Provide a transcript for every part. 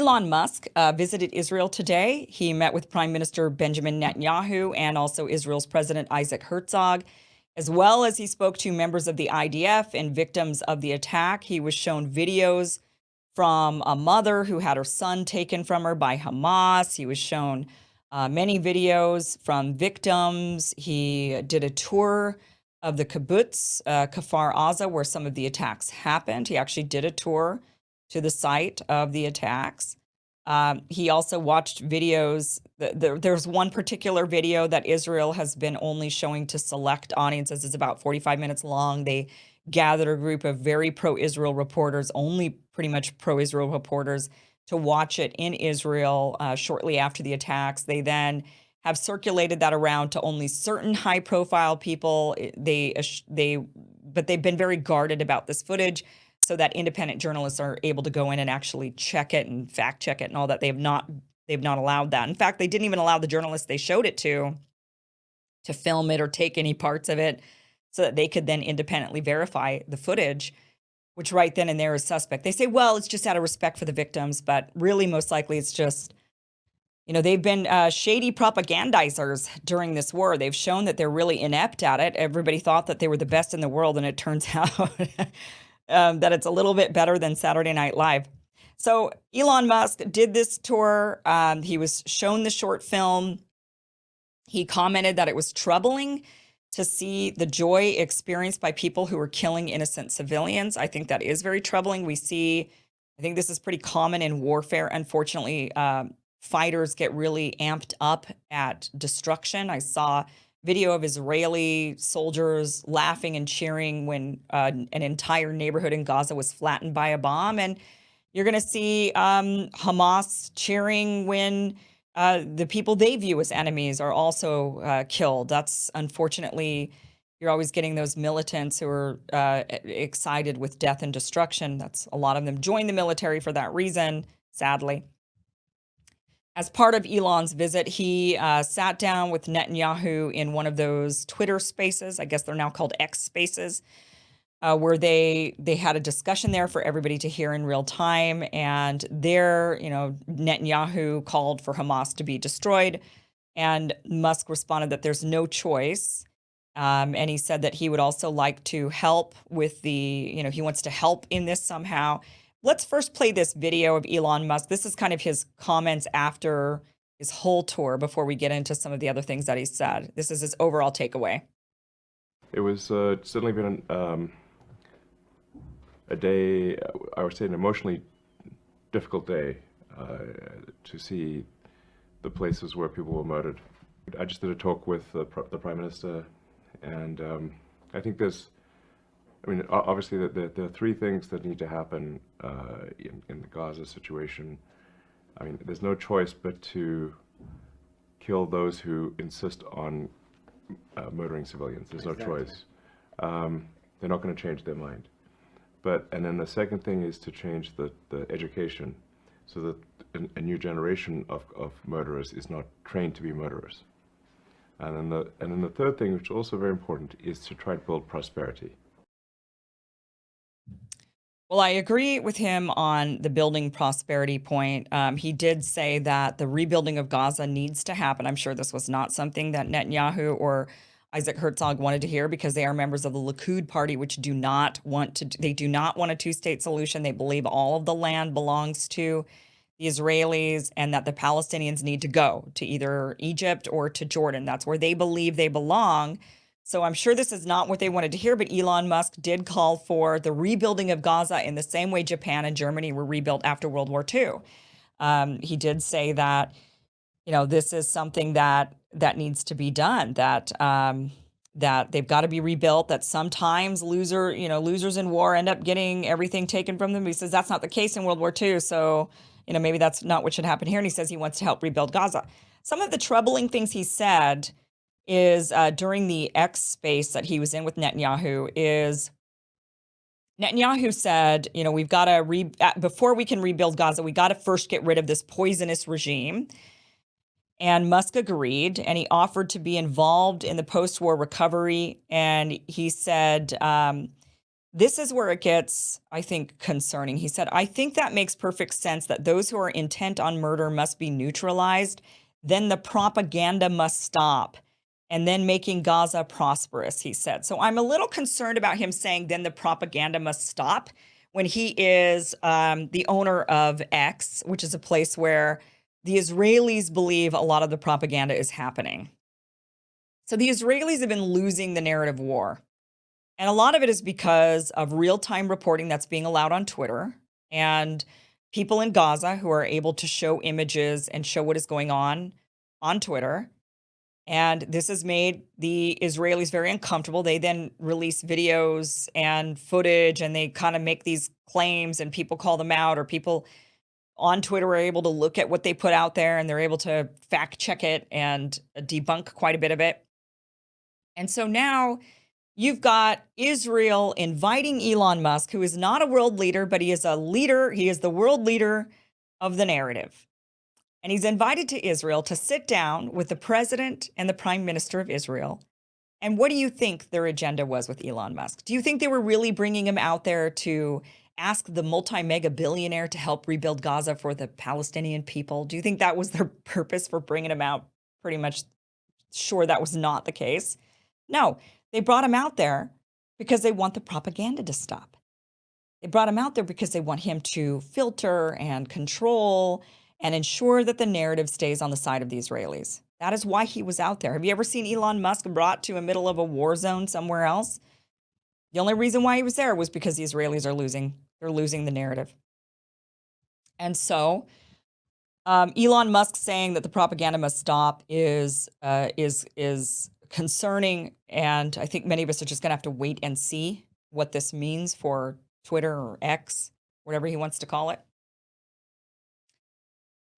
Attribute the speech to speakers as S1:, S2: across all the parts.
S1: Elon Musk visited Israel today. He met with Prime Minister Benjamin Netanyahu and also Israel's President Isaac Herzog, as well as he spoke to members of the IDF and victims of the attack. He was shown videos from a mother who had her son taken from her by Hamas. He was shown many videos from victims. He did a tour of the Kibbutz, Kfar Aza, where some of the attacks happened. He actually did a tour to the site of the attacks. He also watched videos. There's one particular video that Israel has been only showing to select audiences. It's about 45 minutes long. They gathered a group of very pro-Israel reporters, only pretty much pro-Israel reporters, to watch it in Israel shortly after the attacks. They then have circulated that around to only certain high-profile people. But they've been very guarded about this footage, so that independent journalists are able to go in and actually check it and fact check it and all that. They've not allowed that. In fact, they didn't even allow the journalists they showed it to film it or take any parts of it, so that they could then independently verify the footage, which right then and there is suspect. They say, well, it's just out of respect for the victims, but really most likely it's just, they've been shady propagandizers during this war. They've shown that they're really inept at it. Everybody thought that they were the best in the world, and it turns out that it's a little bit better than Saturday Night Live. So Elon Musk did this tour. He was shown the short film. He commented that it was troubling to see the joy experienced by people who are killing innocent civilians. I think that is very troubling. I think this is pretty common in warfare. Unfortunately, fighters get really amped up at destruction. I saw video of Israeli soldiers laughing and cheering when an entire neighborhood in Gaza was flattened by a bomb. And you're going to see Hamas cheering when the people they view as enemies are also killed. That's unfortunately, you're always getting those militants who are excited with death and destruction. That's a lot of them join the military for that reason, sadly. As part of Elon's visit, he sat down with Netanyahu in one of those Twitter spaces. I guess they're now called X spaces, where they had a discussion there for everybody to hear in real time. And there, Netanyahu called for Hamas to be destroyed. And Musk responded that there's no choice. And he said that he would also like to help with he wants to help in this somehow. Let's first play this video of Elon Musk. This is kind of his comments after his whole tour before we get into some of the other things that he said. This is his overall takeaway.
S2: It was certainly been a day, I would say an emotionally difficult day to see the places where people were murdered. I just did a talk with the Prime Minister, and I think obviously there are three things that need to happen in the Gaza situation. There's no choice but to kill those who insist on murdering civilians. There's no choice. They're not going to change their mind. And then the second thing is to change the education so that a new generation of murderers is not trained to be murderers. And then the third thing, which is also very important, is to try to build prosperity.
S1: Well, I agree with him on the building prosperity point. He did say that the rebuilding of Gaza needs to happen. I'm sure this was not something that Netanyahu or Isaac Herzog wanted to hear, because they are members of the Likud party, which do not want a two-state solution. They believe all of the land belongs to the Israelis and that the Palestinians need to go to either Egypt or to Jordan. That's where they believe they belong. So I'm sure this is not what they wanted to hear, but Elon Musk did call for the rebuilding of Gaza in the same way Japan and Germany were rebuilt after World War II. He did say that, this is something that needs to be done, that they've got to be rebuilt, that sometimes losers in war end up getting everything taken from them. He says that's not the case in World War II, so maybe that's not what should happen here. And he says he wants to help rebuild Gaza. Some of the troubling things he said is during the X space that he was in with Netanyahu is Netanyahu said, we've got to before we can rebuild Gaza, we got to first get rid of this poisonous regime. And Musk agreed, and he offered to be involved in the post-war recovery. And he said This is where it gets, I think, concerning. He said, I think that makes perfect sense that those who are intent on murder must be neutralized. Then the propaganda must stop. And then making Gaza prosperous, he said. So I'm a little concerned about him saying, then the propaganda must stop, when he is the owner of X, which is a place where the Israelis believe a lot of the propaganda is happening. So the Israelis have been losing the narrative war. And a lot of it is because of real-time reporting that's being allowed on Twitter, and people in Gaza who are able to show images and show what is going on Twitter. And this has made the Israelis very uncomfortable. They then release videos and footage, and they kind of make these claims, and people call them out, or people on Twitter are able to look at what they put out there, and they're able to fact check it and debunk quite a bit of it. And so now you've got Israel inviting Elon Musk, who is not a world leader, but he is a leader. He is the world leader of the narrative. And he's invited to Israel to sit down with the president and the prime minister of Israel. And what do you think their agenda was with Elon Musk? Do you think they were really bringing him out there to ask the multi-mega billionaire to help rebuild Gaza for the Palestinian people? Do you think that was their purpose for bringing him out? Pretty much sure that was not the case. No, they brought him out there because they want the propaganda to stop. They brought him out there because they want him to filter and control and ensure that the narrative stays on the side of the Israelis. That is why he was out there. Have you ever seen Elon Musk brought to a middle of a war zone somewhere else? The only reason why he was there was because the Israelis are losing. They're losing the narrative. And so Elon Musk saying that the propaganda must stop is concerning, and I think many of us are just going to have to wait and see what this means for Twitter or X, whatever he wants to call it.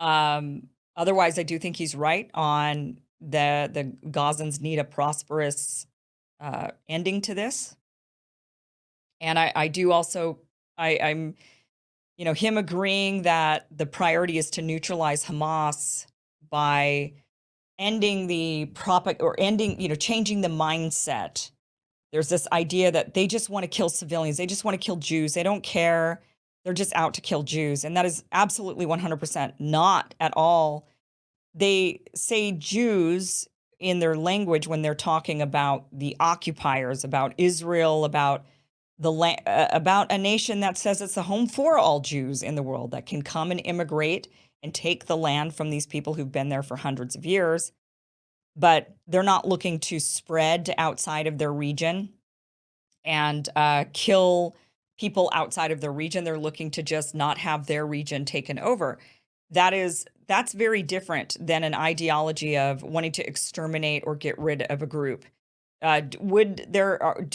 S1: Otherwise, I do think he's right on the Gazans need a prosperous ending to this, and I do also I'm him agreeing that the priority is to neutralize Hamas by ending the changing the mindset. There's this idea that they just want to kill civilians. They just want to kill Jews. They don't care. They're just out to kill Jews. And that is absolutely 100% not at all. They say Jews in their language when they're talking about the occupiers, about Israel, about about a nation that says it's the home for all Jews in the world, that can come and immigrate and take the land from these people who've been there for hundreds of years. But they're not looking to spread outside of their region and kill people outside of their region. They're looking to just not have their region taken over. That's very different than an ideology of wanting to exterminate or get rid of a group. I'm not going to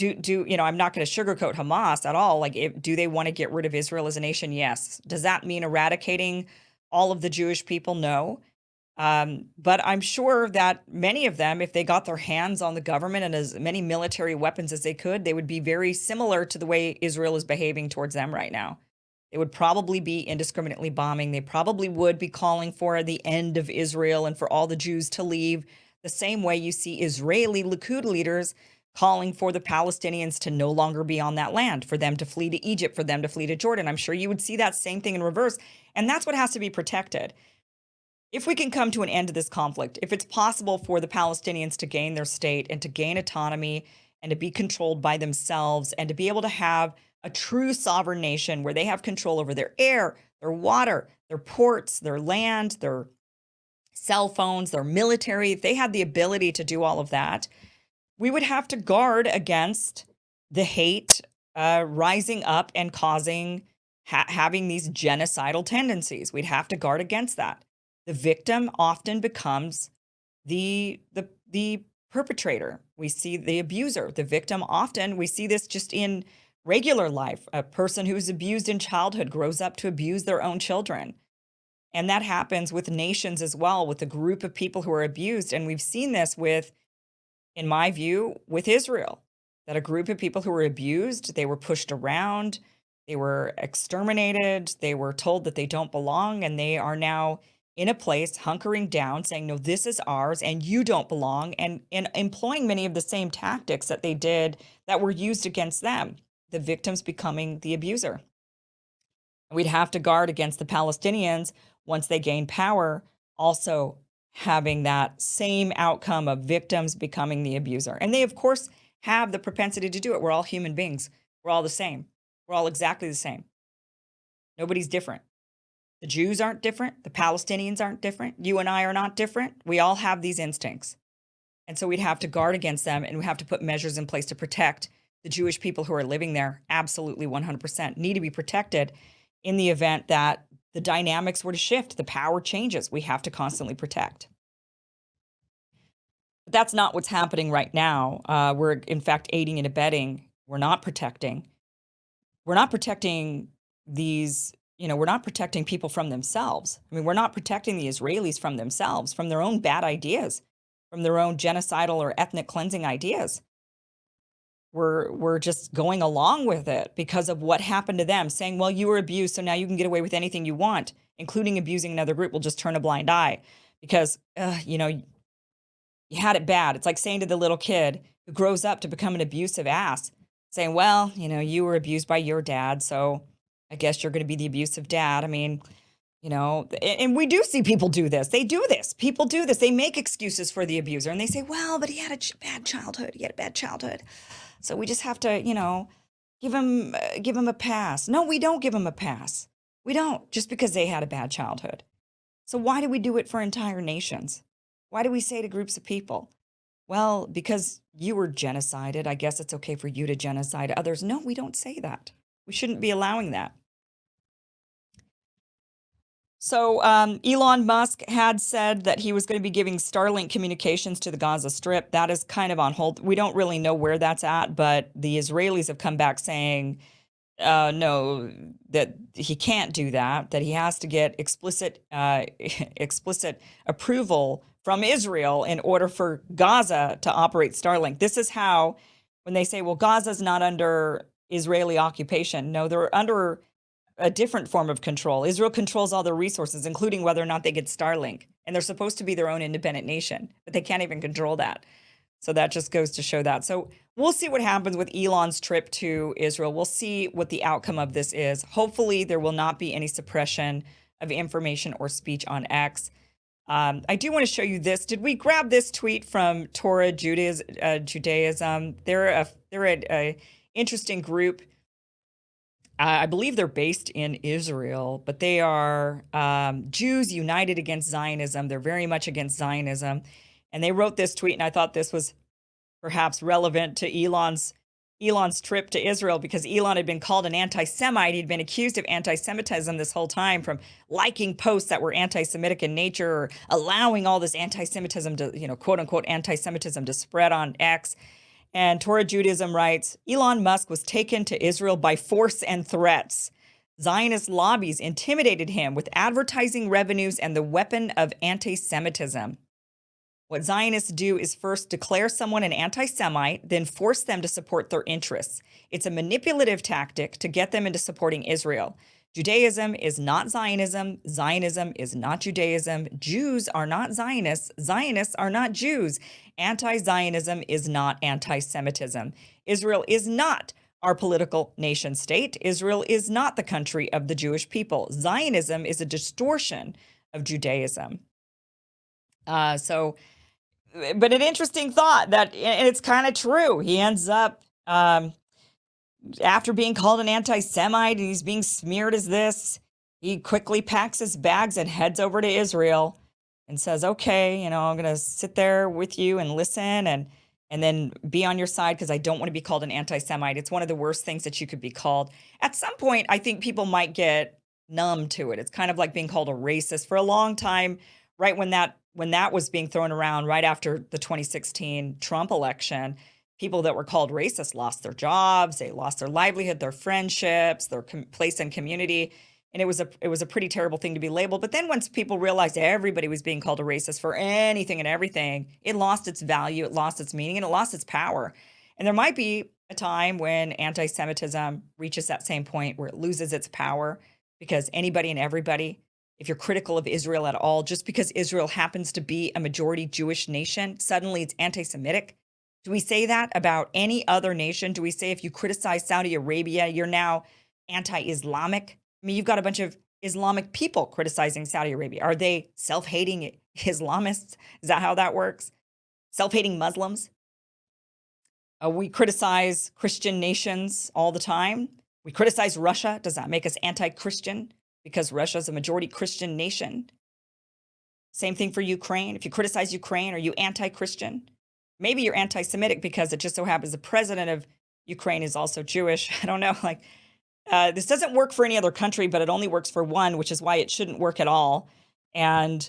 S1: sugarcoat Hamas at all. Do they want to get rid of Israel as a nation? Yes. Does that mean eradicating all of the Jewish people? No. But I'm sure that many of them, if they got their hands on the government and as many military weapons as they could, they would be very similar to the way Israel is behaving towards them right now. They would probably be indiscriminately bombing. They probably would be calling for the end of Israel and for all the Jews to leave, the same way you see Israeli Likud leaders calling for the Palestinians to no longer be on that land, for them to flee to Egypt, for them to flee to Jordan. I'm sure you would see that same thing in reverse. And that's what has to be protected. If we can come to an end to this conflict, if it's possible for the Palestinians to gain their state and to gain autonomy and to be controlled by themselves and to be able to have a true sovereign nation where they have control over their air, their water, their ports, their land, their cell phones, their military, if they had the ability to do all of that, we would have to guard against the hate rising up and causing having these genocidal tendencies. We'd have to guard against that. The victim often becomes the perpetrator. We see the abuser. The victim often, we see this just in regular life. A person who's abused in childhood grows up to abuse their own children. And that happens with nations as well, with a group of people who are abused. And we've seen this with, in my view, with Israel, that a group of people who were abused, they were pushed around, they were exterminated, they were told that they don't belong, and they are now in a place hunkering down, saying, no, this is ours and you don't belong, and employing many of the same tactics that they did that were used against them. the victims becoming the abuser. We'd have to guard against the Palestinians, once they gain power, also having that same outcome of victims becoming the abuser. And they, of course, have the propensity to do it. We're all human beings. We're all the same. We're all exactly the same. Nobody's different. The Jews aren't different. The Palestinians aren't different. You and I are not different. We all have these instincts. And so we'd have to guard against them, and we have to put measures in place to protect the Jewish people who are living there. Absolutely 100% need to be protected in the event that the dynamics were to shift, the power changes. We have to constantly protect. But that's not what's happening right now. We're, in fact, aiding and abetting. We're not protecting. We're not protecting these, we're not protecting people from themselves. I mean, we're not protecting the Israelis from themselves, from their own bad ideas, from their own genocidal or ethnic cleansing ideas. We're just going along with it because of what happened to them, saying, well, you were abused, so now you can get away with anything you want, including abusing another group. We'll just turn a blind eye because, you had it bad. It's like saying to the little kid who grows up to become an abusive ass, saying, well, you were abused by your dad, so I guess you're going to be the abusive dad. I mean, and we do see people do this. They do this. People do this. They make excuses for the abuser, and they say, well, but he had a bad childhood. He had a bad childhood. So we just have to, give him a pass. No, we don't give him a pass. We don't, just because they had a bad childhood. So why do we do it for entire nations? Why do we say to groups of people, well, because you were genocided, I guess it's okay for you to genocide others? No, we don't say that. We shouldn't be allowing that. So Elon Musk had said that he was going to be giving Starlink communications to the Gaza Strip. That is kind of on hold. We don't really know where that's at, but the Israelis have come back saying, no, that he can't do that, that he has to get explicit approval from Israel in order for Gaza to operate Starlink. This is how, when they say, well, Gaza's not under Israeli occupation. No, they're under a different form of control. Israel controls all their resources, including whether or not they get Starlink. And they're supposed to be their own independent nation, but they can't even control that. So that just goes to show that. So we'll see what happens with Elon's trip to Israel. We'll see what the outcome of this is. Hopefully there will not be any suppression of information or speech on X. I do want to show you this. Did we grab this tweet from Torah, Judaism? They're an interesting group. I believe they're based in Israel, but they are Jews united against Zionism. They're very much against Zionism. And they wrote this tweet, and I thought this was perhaps relevant to Elon's trip to Israel, because Elon had been called an anti-Semite. He'd been accused of anti-Semitism this whole time, from liking posts that were anti-Semitic in nature, or allowing all this anti-Semitism to, quote unquote, anti-Semitism to spread on X. And Torah Judaism writes, Elon Musk was taken to Israel by force and threats. Zionist lobbies intimidated him with advertising revenues and the weapon of anti-Semitism. What Zionists do is first declare someone an anti-Semite, then force them to support their interests. It's a manipulative tactic to get them into supporting Israel. Judaism is not Zionism. Zionism is not Judaism. Jews are not Zionists. Zionists are not Jews. Anti-Zionism is not anti-Semitism. Israel is not our political nation state. Israel is not the country of the Jewish people. Zionism is a distortion of Judaism. But an interesting thought, that, and it's kind of true. He ends up, after being called an anti-Semite and he's being smeared as this, he quickly packs his bags and heads over to Israel and says, okay, I'm going to sit there with you and listen and then be on your side, because I don't want to be called an anti-Semite. It's one of the worst things that you could be called. At some point, I think people might get numb to it. It's kind of like being called a racist. For a long time, right when that was being thrown around, right after the 2016 Trump election, people that were called racist lost their jobs, they lost their livelihood, their friendships, their place in community. And it was a pretty terrible thing to be labeled. But then once people realized everybody was being called a racist for anything and everything, it lost its value, it lost its meaning, and it lost its power. And there might be a time when anti-Semitism reaches that same point where it loses its power, because anybody and everybody, if you're critical of Israel at all, just because Israel happens to be a majority Jewish nation, suddenly it's anti-Semitic. Do we say that about any other nation? Do we say if you criticize Saudi Arabia, you're now anti-Islamic? I mean, you've got a bunch of Islamic people criticizing Saudi Arabia. Are they self-hating Islamists? Is that how that works? Self-hating Muslims? We criticize Christian nations all the time. We criticize Russia. Does that make us anti-Christian because Russia is a majority Christian nation? Same thing for Ukraine. If you criticize Ukraine, are you anti-Christian? Maybe you're anti-Semitic because it just so happens the president of Ukraine is also Jewish. I don't know. Like, this doesn't work for any other country, but it only works for one, which is why it shouldn't work at all. And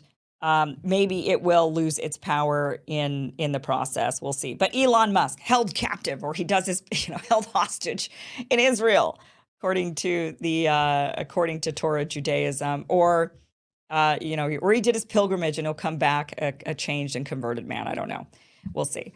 S1: maybe it will lose its power in the process. We'll see. But Elon Musk held captive, or he does his, held hostage in Israel, according to Torah Judaism, or he did his pilgrimage and he'll come back a changed and converted man. I don't know. We'll see.